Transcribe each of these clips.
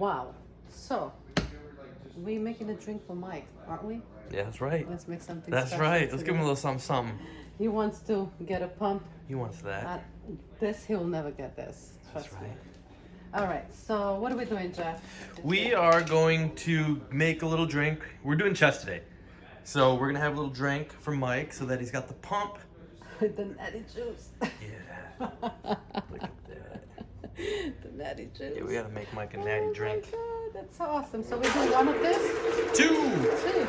Wow. So, we're making a drink for Mike, aren't we? Yeah, that's right. Let's make something That's special right. Let's today. give him a little something, something. He wants to get a pump. He wants that. This, he'll never get this. That's Trust me. right. All right, so what are we doing, Jeff? We are going to make a little drink. We're doing chest today. So we're going to have a little drink for Mike so that he's got the pump. The natty juice. Yeah. Look at that. The natty juice. Yeah, we got to make Mike a natty drink. Oh my God, that's awesome. So we do one of this? Two. Two.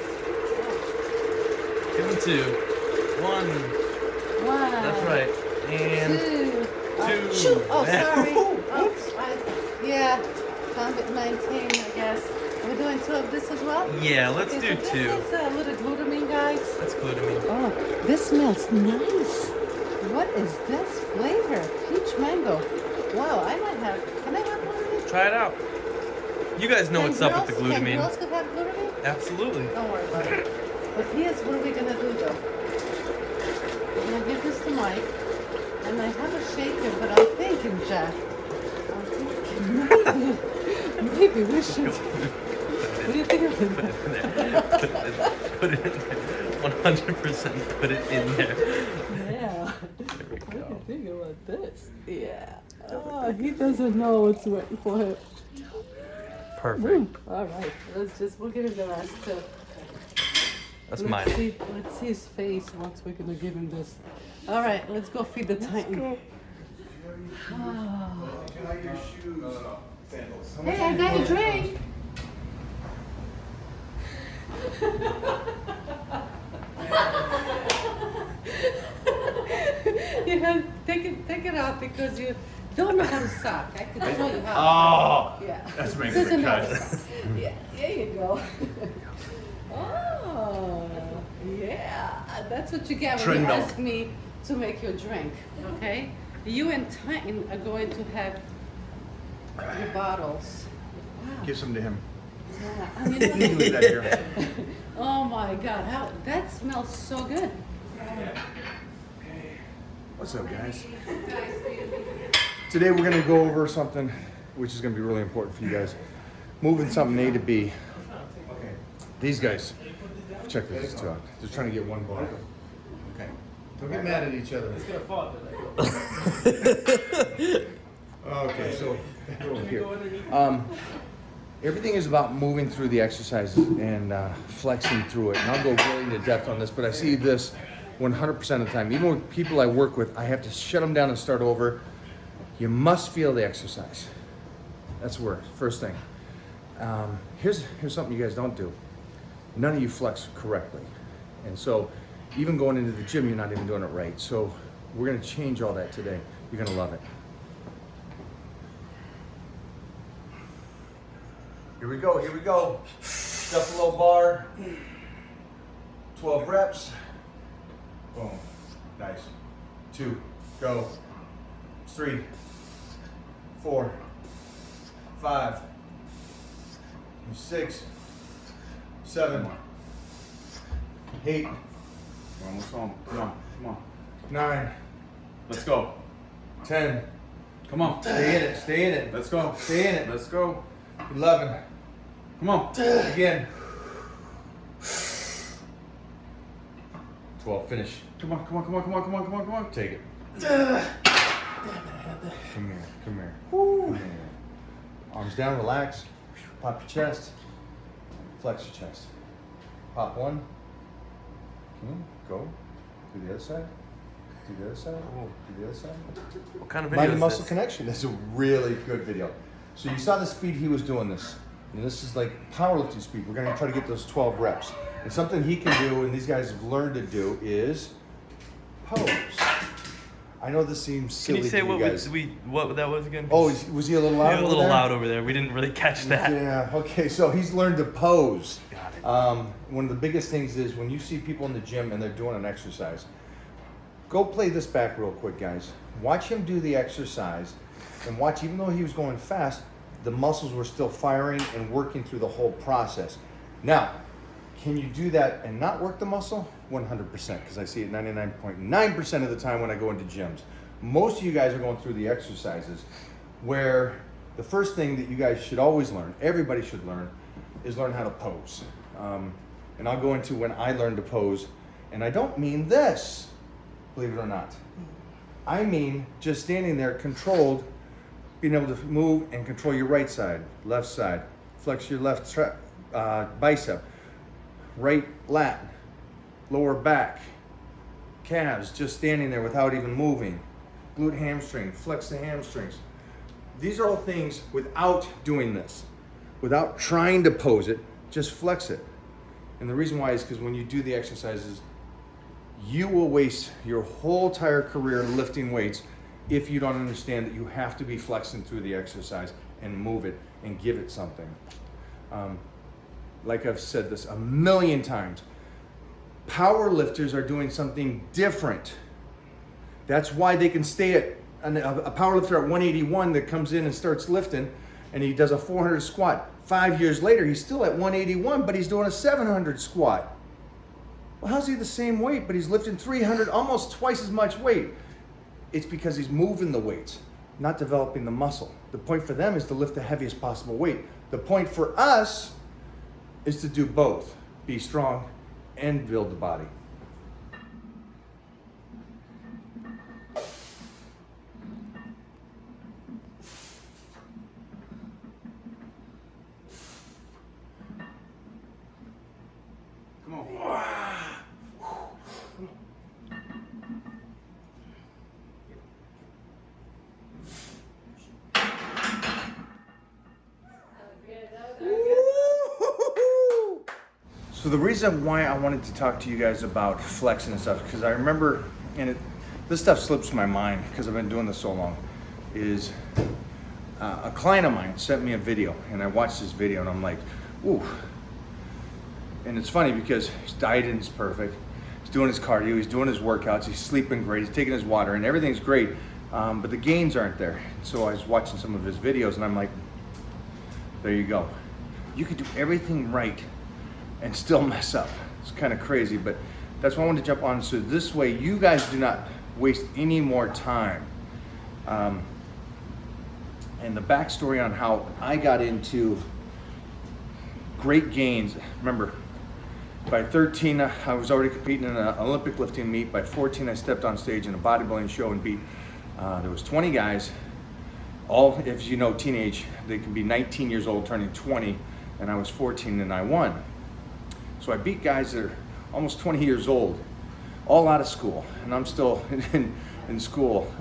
Give him two. One. One. That's right. And two. two. Shoot. Oh, sorry. Yeah, COVID-19, I guess. We're doing two of this as well? Yeah, let's Okay, do so two. This is a little glutamine, guys. That's glutamine. Oh, this smells nice. What is this flavor? Peach mango. Wow, I might have. Can I have one of these? Try it out. You guys know what's up with the Can glutamine. girls could have glutamine? Absolutely. Don't worry about it. But here's what we're gonna do, though. We're gonna give this to Mike, and I have a shaker, but I'm thinking, Jack. Maybe we should. What do you think of it? Put it in there. 100% put it in there. Yeah. There we What do you go. think about this? Yeah. Oh, he doesn't know what's waiting for him. Perfect. All right. We'll give him the last two. That's mine. Let's see his face once we're gonna give him this. All right, let's go feed the Titan. Oh. Hey, I got a drink. You have take it off because you don't know how to sock. I can show you how. Oh, Yeah. that's making Doesn't me know. cut. Yeah, there you go. Oh, yeah. That's what you get when you Trendo. ask me to make your drink, okay? You and Titan are going to have your bottles. Wow. Give some to him. Yeah. I mean, You can leave that here. oh my God, that smells so good. What's up, guys? Today we're gonna go over something which is gonna be really important for you guys. Moving something A to B. These guys, check this out. They're trying to get one bar. Okay. Don't get mad at each other. It's gonna fall. Okay, so back over here. Everything is about moving through the exercises and flexing through it. And I'll go really into depth on this, but I see this 100% of the time. Even with people I work with, I have to shut them down and start over. You must feel the exercise. That's where, first thing. Here's something you guys don't do. None of you flex correctly. And so even going into the gym, you're not even doing it right. So we're gonna change all that today. You're gonna love it. Here we go, here we go. Step below bar. 12 reps. Boom. Nice. 2, go. 3, 4, 5, 6, 7, 8. We're almost home. Come on, come on. 9. Let's go. 10. Come on. Stay in it, stay in it. Let's go. Stay in it. Let's go. 11. Come on. Again. 12. Finish. Come on, come on, come on, come on, come on, come on, come on. Take it. Come here, come here. Come here. Arms down, relax. Pop your chest. Flex your chest. Pop one. Go. Do the other side. Do the other side. Do the other side. What kind of video Mind and is muscle this? connection. This is a really good video. So you saw the speed he was doing this. And this is like powerlifting speed. We're gonna try to get those 12 reps. And something he can do, and these guys have learned to do, is pose. I know this seems silly Can you say to what you guys. what that was again? Oh, was he a little loud? Yeah, a over little there? loud over there. We didn't really catch that. Yeah, okay, so he's learned to pose. Got it. One of the biggest things is when you see people in the gym and they're doing an exercise, go play this back real quick, guys. Watch him do the exercise and watch, even though he was going fast, the muscles were still firing and working through the whole process. Now, can you do that and not work the muscle? 100%, because I see it 99.9% of the time when I go into gyms. Most of you guys are going through the exercises where The first thing that you guys should always learn, everybody should learn, is learn how to pose. And I'll go into when I learned to pose, and I don't mean this, believe it or not. I mean just standing there controlled, being able to move and control your right side, left side, flex your left bicep, right lat, lower back, calves, just standing there without even moving, glute hamstring, flex the hamstrings. These are all things without doing this, without trying to pose it, just flex it. And the reason why is because when you do the exercises, you will waste your whole entire career lifting weights if you don't understand that you have to be flexing through the exercise and move it and give it something. Like I've said this a million times, power lifters are doing something different. That's why they can stay at a power lifter at 181 that comes in and starts lifting and he does a 400 squat. 5 years later, he's still at 181, but he's doing a 700 squat. Well, how's he the same weight, but he's lifting 300, almost twice as much weight? It's because he's moving the weights, not developing the muscle. The point for them is to lift the heaviest possible weight. The point for us is to do both, be strong and build the body. Come on. So the reason why I wanted to talk to you guys about flexing and stuff, because I remember, and this stuff slips my mind because I've been doing this so long, is a client of mine sent me a video, and I watched this video, and I'm like, ooh. And it's funny because his diet is perfect, he's doing his cardio, he's doing his workouts, he's sleeping great, he's taking his water, and everything's great, but the gains aren't there. So I was watching some of his videos, and I'm like, there you go. You could do everything right and still mess up. It's kind of crazy, but that's why I wanted to jump on. So this way you guys do not waste any more time. And the backstory on how I got into great gains. Remember, by 13, I was already competing in an Olympic lifting meet. By 14, I stepped on stage in a bodybuilding show and beat, there was 20 guys, all, if you know, teenage. They can be 19 years old turning 20, and I was 14 and I won. So I beat guys that are almost 20 years old, all out of school, and I'm still in school.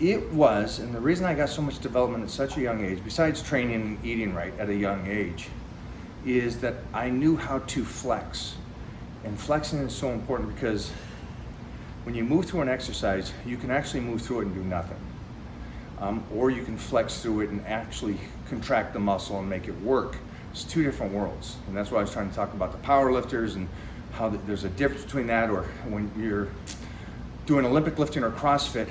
It was, and the reason I got so much development at such a young age, besides training and eating right at a young age, is that I knew how to flex. And flexing is so important because when you move through an exercise, you can actually move through it and do nothing. Or you can flex through it and actually contract the muscle and make it work. It's two different worlds. And that's why I was trying to talk about the power lifters and how there's a difference between that, or when you're doing Olympic lifting or CrossFit.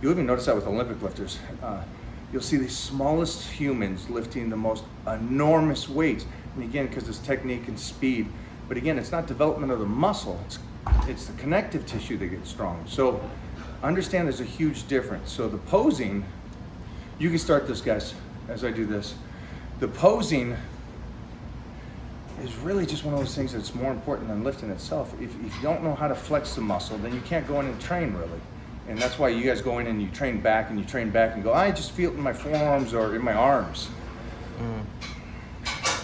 You'll even notice that with Olympic lifters. You'll see the smallest humans lifting the most enormous weights. And again, because it's technique and speed. But again, it's not development of the muscle. It's the connective tissue that gets strong. So understand there's a huge difference. So the posing, you can start this, guys, as I do this. The posing is really just one of those things that's more important than lifting itself. If you don't know how to flex the muscle, then you can't go in and train really. And that's why you guys go in and you train back and you train back and go, I just feel it in my forearms or in my arms.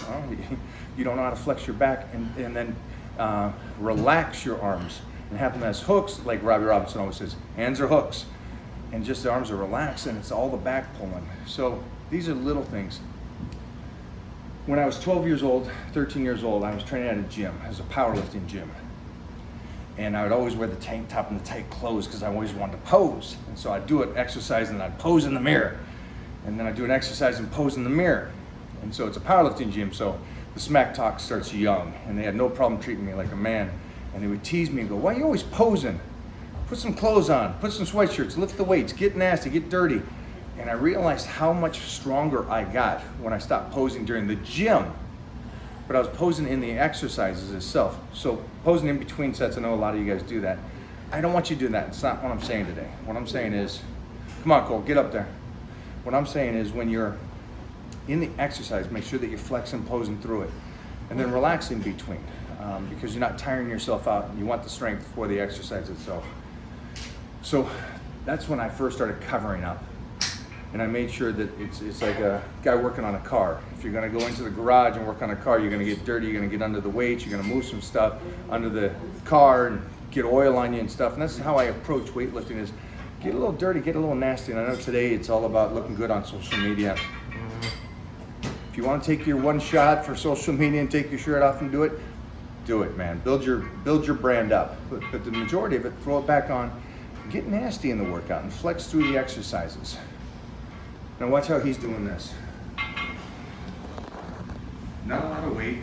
Well, you don't know how to flex your back and then relax your arms and have them as hooks, like Robbie Robinson always says, hands are hooks. And just the arms are relaxed and it's all the back pulling. So these are little things. When I was 12 years old, 13 years old, I was training at a gym, as a powerlifting gym. And I would always wear the tank top and the tight clothes because I always wanted to pose. And so I'd do an exercise and I'd pose in the mirror. And then I'd do an exercise and pose in the mirror. And so it's a powerlifting gym, so the smack talk starts young. And they had no problem treating me like a man. And they would tease me and go, why are you always posing? Put some clothes on, put some sweatshirts, lift the weights, get nasty, get dirty. And I realized how much stronger I got when I stopped posing during the gym. But I was posing in the exercises itself. So posing in between sets, I know a lot of you guys do that. I don't want you to do that. It's not what I'm saying today. What I'm saying is, come on, Cole, get up there. What I'm saying is when you're in the exercise, make sure that you're flexing, posing through it, and then relax in between, because you're not tiring yourself out. You want the strength for the exercise itself. So that's when I first started covering up. And I made sure that it's like a guy working on a car. If you're gonna go into the garage and work on a car, you're gonna get dirty, you're gonna get under the weights, you're gonna move some stuff under the car and get oil on you and stuff. And that's how I approach weightlifting, is get a little dirty, get a little nasty. And I know today it's all about looking good on social media. If you wanna take your one shot for social media and take your shirt off and do it, man. Build your brand up. But the majority of it, throw it back on, get nasty in the workout and flex through the exercises. Now watch how he's doing this. Not a lot of weight.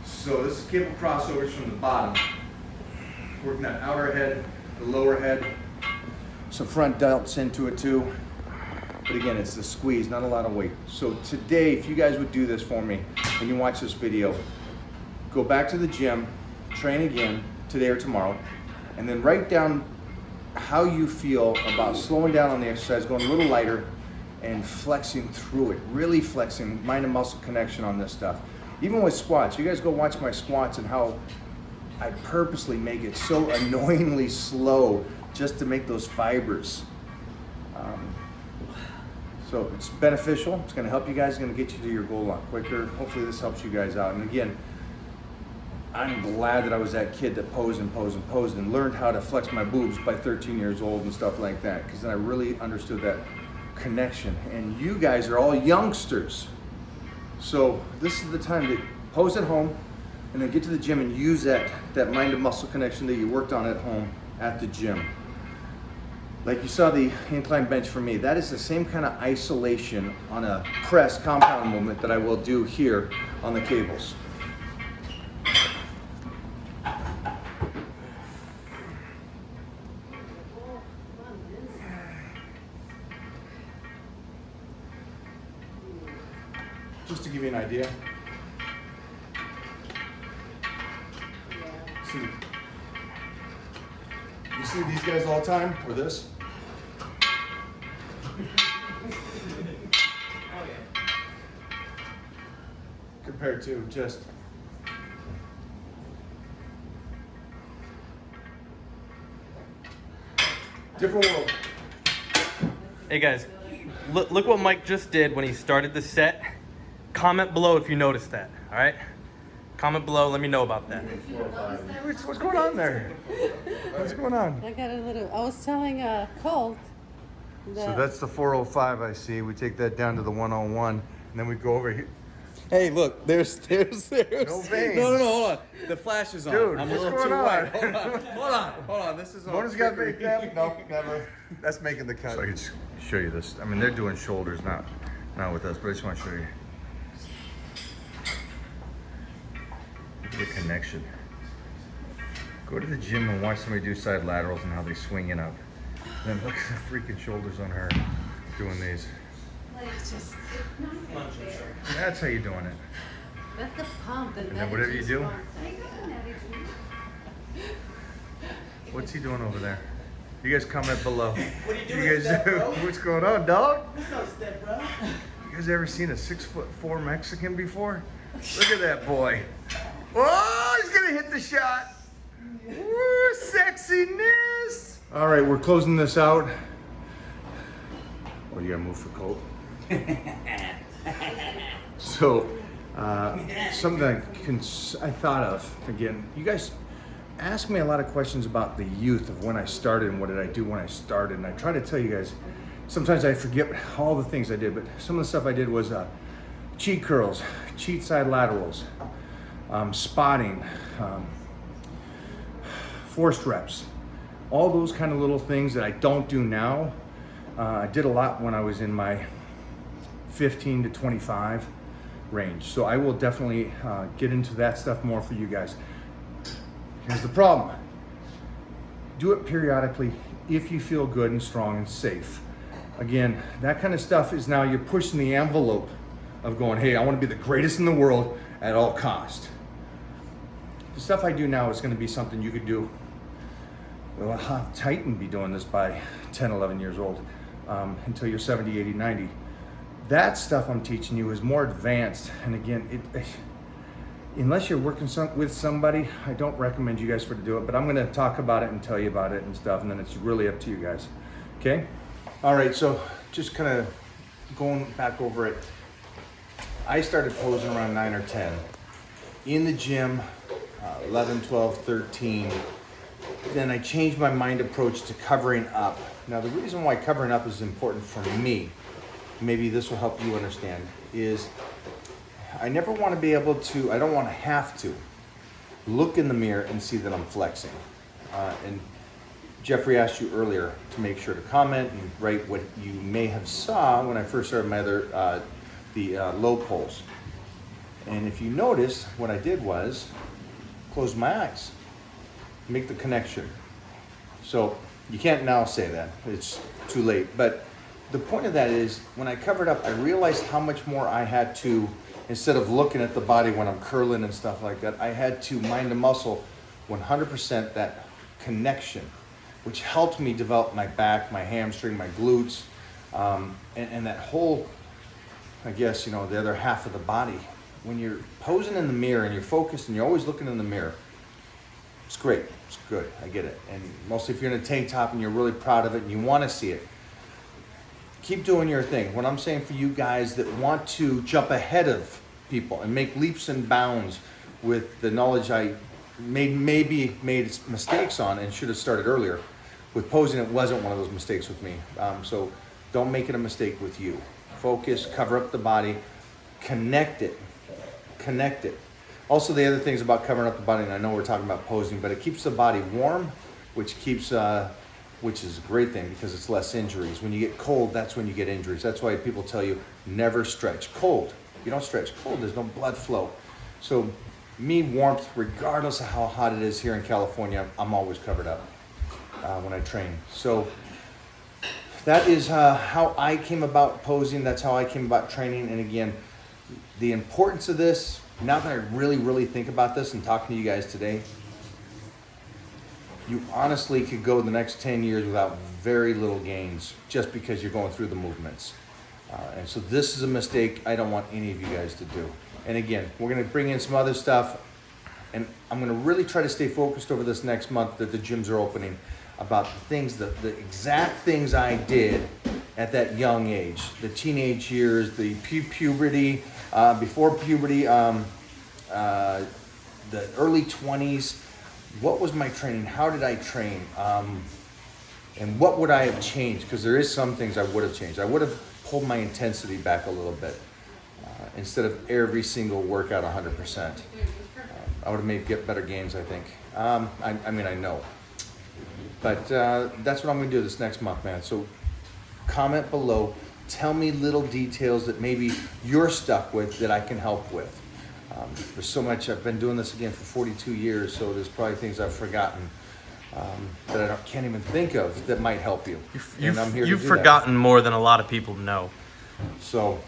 So this is cable crossovers from the bottom. Working that outer head, the lower head. Some front delts into it too. But again, it's the squeeze, not a lot of weight. So today, if you guys would do this for me, when you watch this video, go back to the gym, train again today or tomorrow, and then write down how you feel about slowing down on the exercise, going a little lighter, and flexing through it. Really flexing, mind and muscle connection on this stuff. Even with squats, you guys go watch my squats and how I purposely make it so annoyingly slow just to make those fibers. So it's beneficial. It's going to help you guys. It's going to get you to your goal a lot quicker. Hopefully this helps you guys out. And again, I'm glad that I was that kid that posed and learned how to flex my boobs by 13 years old and stuff like that, because then I really understood that connection. And you guys are all youngsters, so this is the time to pose at home and then get to the gym and use that mind and muscle connection that you worked on at home at the gym. Like you saw the incline bench for me, that is the same kind of isolation on a press compound movement that I will do here on the cables. Just to give you an idea. See, you see these guys all the time, or this? Compared to just different world. Hey guys, look what Mike just did when he started the set. Comment below if you noticed that, all right? Comment below, let me know about that. What's going on there? What's going on? I got a little, I was telling Colt that... So that's the 405 I see. We take that down to the 101, and then we go over here. Hey, look, there's. No veins. No, hold on. The flash is on. Dude, I'm what's a little going too on? white. Hold on. This is on. Bonus got big cam? No, never. That's making the cut. So I can show you this. I mean, they're doing shoulders, not with us, but I just want to show you. Look at the connection. Go to the gym and watch somebody do side laterals and how they swing it up. Then look at the freaking shoulders on her doing these. It's just, it's not fair. That's how you're doing it. That's the pump. And then whatever you do. What's he doing over there? You guys comment below. What are you doing, You guys, step, bro? what's going on, dog? What's up, step, bro? You guys ever seen a 6'4" Mexican before? Look at that boy. Oh, he's gonna hit the shot. Woo, sexiness. All right, we're closing this out. Oh, you gotta move for Colt. So, something I thought of, again, you guys ask me a lot of questions about the youth of when I started and what did I do when I started. And I try to tell you guys, sometimes I forget all the things I did, but some of the stuff I did was cheat curls, cheat side laterals, spotting, forced reps, all those kind of little things that I don't do now. I did a lot when I was in my 15 to 25 range. So I will definitely get into that stuff more for you guys. Here's the problem. Do it periodically if you feel good and strong and safe. Again, that kind of stuff is now you're pushing the envelope of going, hey, I want to be the greatest in the world at all cost. The stuff I do now is going to be something you could do. Well, how Titan be doing this by 10, 11 years old. until you're 70, 80, 90. That stuff I'm teaching you is more advanced. And again, unless you're working with somebody, I don't recommend you guys to do it, but I'm gonna talk about it and tell you about it and stuff, and then it's really up to you guys, okay? All right, so just kind of going back over it. I started posing around 9 or 10. In the gym, 11, 12, 13. Then I changed my mind approach to covering up. Now the reason why covering up is important for me, maybe this will help you understand, is I never want to be able to, I don't want to have to look in the mirror and see that I'm flexing. And Jeffrey asked you earlier to make sure to comment and write what you may have saw when I first started my other, low pulls. And if you notice, what I did was close my eyes, make the connection. So you can't now say that, it's too late. But the point of that is, when I covered up, I realized how much more I had to, instead of looking at the body when I'm curling and stuff like that, I had to mind the muscle 100% that connection, which helped me develop my back, my hamstring, my glutes, and that whole, I guess, you know, the other half of the body. When you're posing in the mirror and you're focused and you're always looking in the mirror, it's great, it's good, I get it. And mostly if you're in a tank top and you're really proud of it and you want to see it, keep doing your thing. What I'm saying for you guys that want to jump ahead of people and make leaps and bounds with the knowledge I maybe made mistakes on and should have started earlier. With posing, it wasn't one of those mistakes with me. So don't make it a mistake with you. Focus, cover up the body, connect it. Connect it. Also, the other things about covering up the body, and I know we're talking about posing, but it keeps the body warm, which is a great thing because it's less injuries. When you get cold, that's when you get injuries. That's why people tell you never stretch cold. If you don't stretch cold, there's no blood flow. So me, warmth, regardless of how hot it is here in California, I'm always covered up when I train. So that is how I came about posing. That's how I came about training. And again, the importance of this, now that I really think about this and talking to you guys today, you honestly could go the next 10 years without very little gains just because you're going through the movements. And so this is a mistake I don't want any of you guys to do. And again, we're going to bring in some other stuff, and I'm going to really try to stay focused over this next month that the gyms are opening about the things, the exact things I did at that young age, the teenage years, the puberty, before puberty, the early 20s. What was my training? How did I train? And what would I have changed? Because there is some things I would have changed. I would have pulled my intensity back a little bit instead of every single workout 100%. I would have made better gains, I think. I mean, I know. But that's what I'm going to do this next month, man. So comment below. Tell me little details that maybe you're stuck with that I can help with. There's so much. I've been doing this again for 42 years, so there's probably things I've forgotten that I can't even think of that might help you. And I'm here to do You've forgotten more than a lot of people know. So,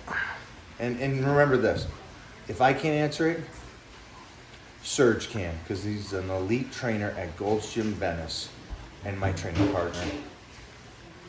and remember this. If I can't answer it, Serge can, because he's an elite trainer at Gold's Gym Venice and my training partner.